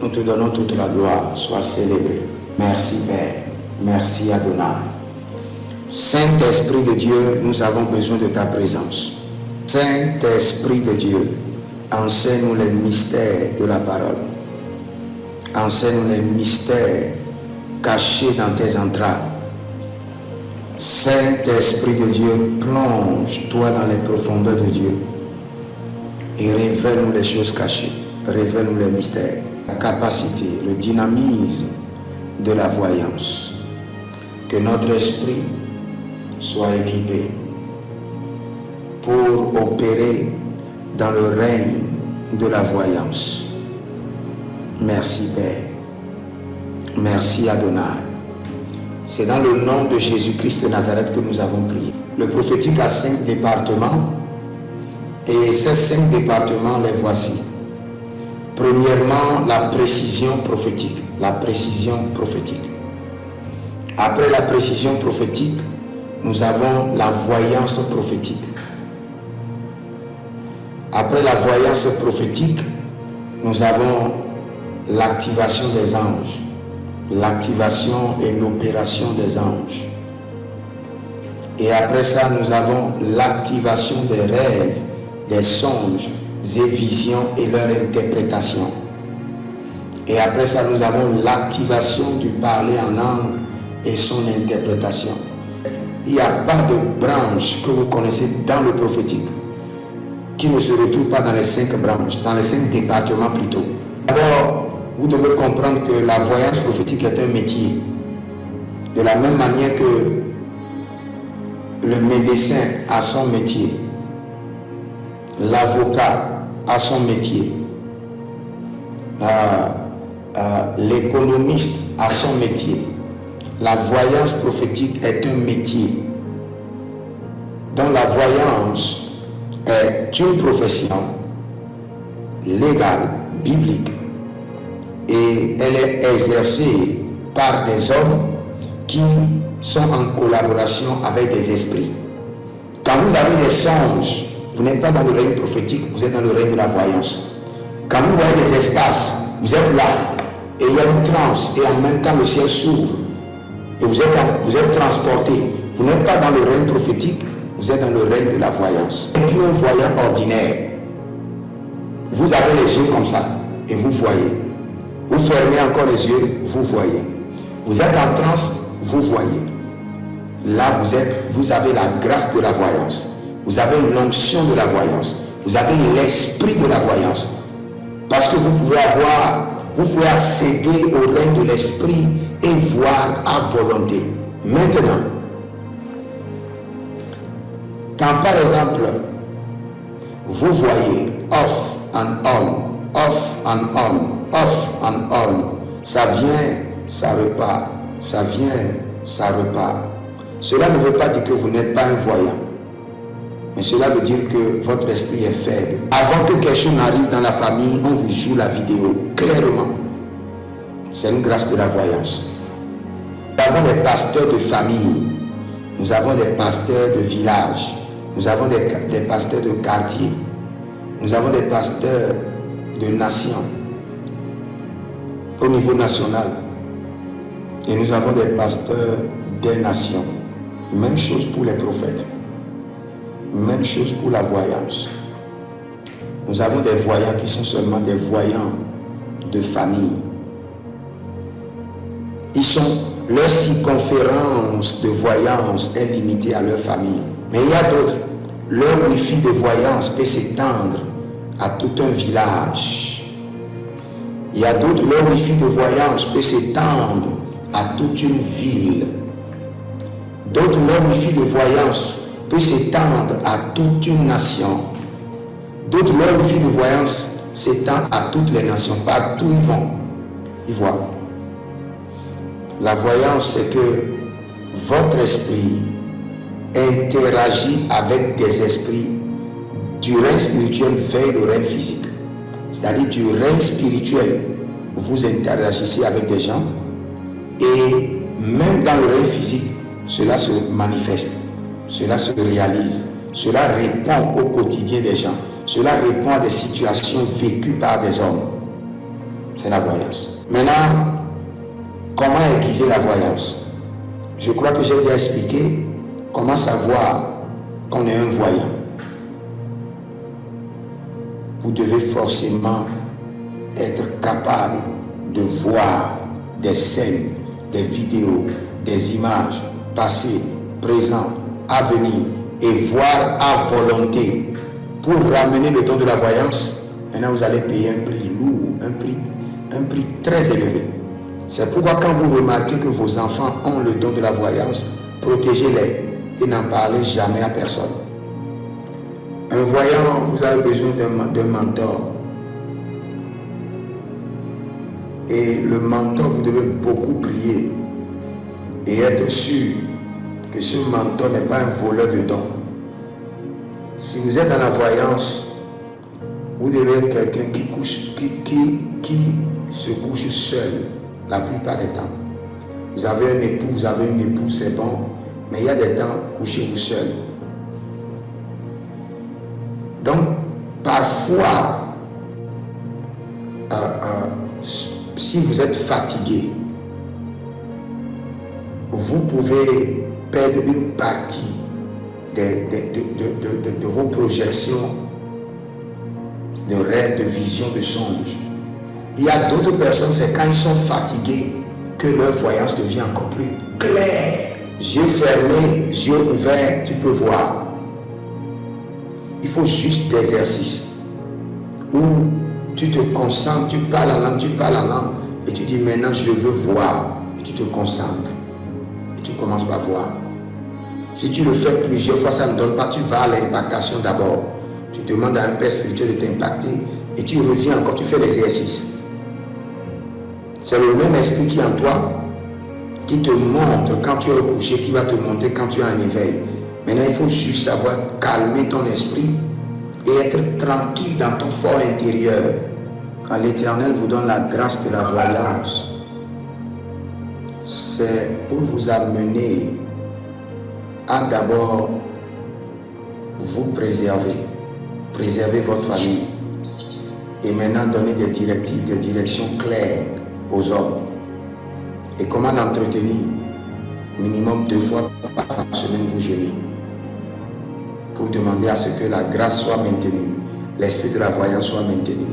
Nous te donnons toute la gloire. Sois célébré. Merci Père. Merci Adonai. Saint-Esprit de Dieu, nous avons besoin de ta présence. Saint-Esprit de Dieu, enseigne-nous les mystères de la parole. Enseigne-nous les mystères cachés dans tes entrailles. Saint-Esprit de Dieu, plonge-toi dans les profondeurs de Dieu et révèle-nous les choses cachées. Révèle-nous les mystères, la capacité, le dynamisme de la voyance. Que notre esprit soit équipé pour opérer dans le règne de la voyance. Merci Père. Merci Adonai. C'est dans le nom de Jésus-Christ de Nazareth que nous avons prié. Le prophétique a 5 départements et ces 5 départements, les voici. Premièrement, la précision prophétique. La précision prophétique. Après la précision prophétique, nous avons la voyance prophétique. Après la voyance prophétique, nous avons l'activation des anges. L'activation et l'opération des anges. Et après ça, nous avons l'activation des rêves, des songes et visions et leur interprétation. Et après ça, nous avons l'activation du parler en langue et son interprétation. Il n'y a pas de branche que vous connaissez dans le prophétique qui ne se retrouve pas dans les 5 branches, dans les 5 départements plutôt. D'abord, vous devez comprendre que la voyance prophétique est un métier. De la même manière que le médecin a son métier, l'avocat a son métier, l'économiste a son métier. La voyance prophétique est un métier. Donc la voyance est une profession légale, biblique, et elle est exercée par des hommes qui sont en collaboration avec des esprits. Quand vous avez des songes, vous n'êtes pas dans le règne prophétique, vous êtes dans le règne de la voyance. Quand vous voyez des extases, vous êtes là, et il y a une transe, et en même temps le ciel s'ouvre, et vous êtes transporté. Vous n'êtes pas dans le règne prophétique, vous êtes dans le règne de la voyance. Et puis un voyant ordinaire, vous avez les yeux comme ça, et vous voyez. Vous fermez encore les yeux, vous voyez. Vous êtes en transe, vous voyez. Là, vous avez la grâce de la voyance. Vous avez l'onction de la voyance. Vous avez l'esprit de la voyance. Parce que vous pouvez accéder au règne de l'esprit et voir à volonté. Maintenant, quand par exemple, vous voyez off and on, off and on, off and on, ça vient, ça repart, ça vient, ça repart. Cela ne veut pas dire que vous n'êtes pas un voyant, mais cela veut dire que votre esprit est faible. Avant que quelque chose n'arrive dans la famille, on vous joue la vidéo clairement. C'est une grâce de la voyance. Nous avons des pasteurs de famille, nous avons des pasteurs de village, nous avons des pasteurs de quartier, nous avons des pasteurs de nation, au niveau national, et nous avons des pasteurs des nations. Même chose pour les prophètes, même chose pour la voyance. Nous avons des voyants qui sont seulement des voyants de famille. Leur circonférence de voyance est limitée à leur famille. Mais il y a d'autres, leur wifi de voyance peut s'étendre à tout un village. Il y a d'autres, leur wifi de voyance peut s'étendre à toute une ville. D'autres, leur wifi de voyance peut s'étendre à toute une nation. D'autres, leur wifi de voyance s'étend à toutes les nations. Partout ils vont, ils voient. La voyance, c'est que votre esprit interagit avec des esprits du règne spirituel vers le règne physique. C'est-à-dire du règne spirituel, vous interagissez avec des gens et même dans le règne physique, cela se manifeste, cela se réalise, cela répond au quotidien des gens, cela répond à des situations vécues par des hommes. C'est la voyance. Maintenant, comment aiguiser la voyance? Je crois que j'ai déjà expliqué comment savoir qu'on est un voyant. Vous devez forcément être capable de voir des scènes, des vidéos, des images passées, présentes, à venir et voir à volonté. Pour ramener le don de la voyance, maintenant vous allez payer un prix lourd, un prix très élevé. C'est pourquoi quand vous remarquez que vos enfants ont le don de la voyance, protégez-les et n'en parlez jamais à personne. Un voyant, vous avez besoin d'un mentor. Et le mentor, vous devez beaucoup prier et être sûr que ce mentor n'est pas un voleur de dons. Si vous êtes dans la voyance, vous devez être quelqu'un qui se couche seul la plupart des temps. Vous avez un époux, vous avez une épouse, c'est bon, mais il y a des temps, couchez-vous seul. Donc, parfois, si vous êtes fatigué, vous pouvez perdre une partie de vos projections, de rêves, de visions, de songes. Il y a d'autres personnes, c'est quand ils sont fatigués que leur voyance devient encore plus claire. Yeux fermés, yeux ouverts, tu peux voir. Il faut juste des exercices où tu te concentres, tu parles en langue, et tu dis maintenant je veux voir, et tu te concentres, et tu commences par voir. Si tu le fais plusieurs fois, ça ne donne pas, tu vas à l'impactation d'abord. Tu demandes à un père spirituel de t'impacter, et tu reviens encore, tu fais l'exercice. C'est le même esprit qui est en toi, qui te montre quand tu es au coucher, qui va te montrer quand tu es en éveil. Maintenant, il faut juste savoir calmer ton esprit et être tranquille dans ton fort intérieur. Quand l'Éternel vous donne la grâce de la voyance, c'est pour vous amener à d'abord vous préserver votre famille et maintenant donner des directives, des directions claires aux hommes. Et comment l'entretenir? Minimum 2 fois par semaine, vous jeûnez pour demander à ce que la grâce soit maintenue, l'esprit de la voyance soit maintenu.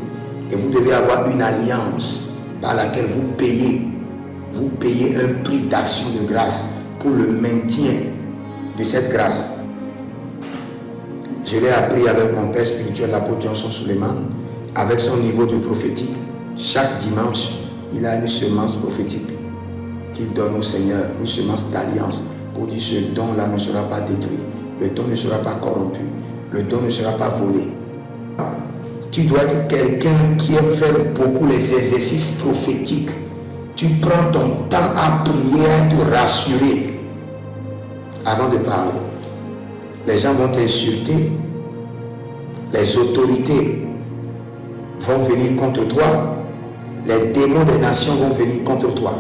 Et vous devez avoir une alliance par laquelle vous payez un prix d'action de grâce pour le maintien de cette grâce. Je l'ai appris avec mon père spirituel, l'apôtre Johnson Suleiman, avec son niveau de prophétique. Chaque dimanche, il a une semence prophétique qu'il donne au Seigneur, une semence d'alliance pour dire ce don-là ne sera pas détruit, le don ne sera pas corrompu, le don ne sera pas volé. Tu dois être quelqu'un qui aime faire beaucoup les exercices prophétiques. Tu prends ton temps à prier, à te rassurer avant de parler. Les gens vont t'insulter, les autorités vont venir contre toi, les démons des nations vont venir contre toi.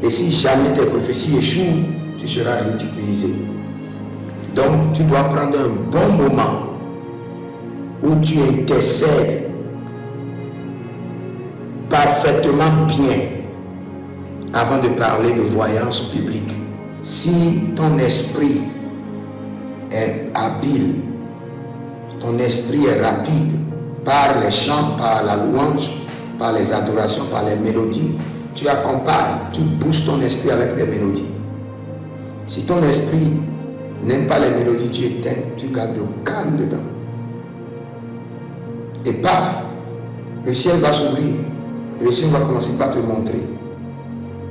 Et si jamais tes prophéties échouent, tu seras ridiculisé. Donc tu dois prendre un bon moment où tu intercèdes parfaitement bien avant de parler de voyance publique. Si ton esprit est habile, ton esprit est rapide par les chants, par la louange, par les adorations, par les mélodies, tu accompagnes, tu boostes ton esprit avec des mélodies. Si ton esprit n'aime pas les mélodies, tu éteins, tu gardes le calme dedans. Et paf, le ciel va s'ouvrir et le ciel va commencer par te montrer.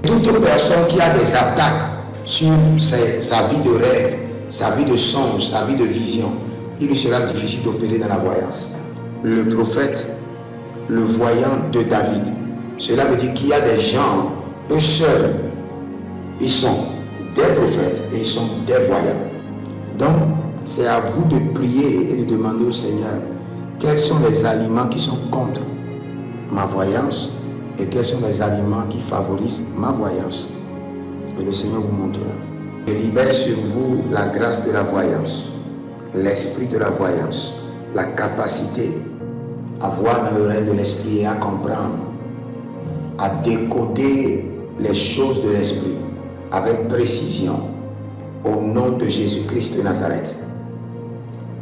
Toute personne qui a des attaques sur sa vie de rêve, sa vie de songe, sa vie de vision, il lui sera difficile d'opérer dans la voyance. Le prophète, le voyant de David, cela veut dire qu'il y a des gens, eux seuls, ils sont des prophètes et ils sont des voyants. Donc, c'est à vous de prier et de demander au Seigneur quels sont les aliments qui sont contre ma voyance et quels sont les aliments qui favorisent ma voyance. Et le Seigneur vous montrera. Je libère sur vous la grâce de la voyance, l'esprit de la voyance, la capacité à voir dans le règne de l'esprit et à comprendre à décoder les choses de l'esprit avec précision au nom de Jésus-Christ de Nazareth.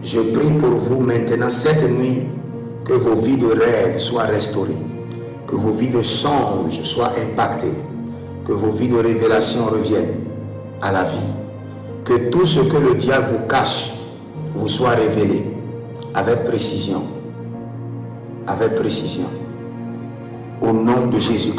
Je prie pour vous maintenant cette nuit que vos vies de rêve soient restaurées, que vos vies de songes soient impactées, que vos vies de révélation reviennent à la vie, que tout ce que le diable vous cache vous soit révélé avec précision, au nom de Jésus-Christ.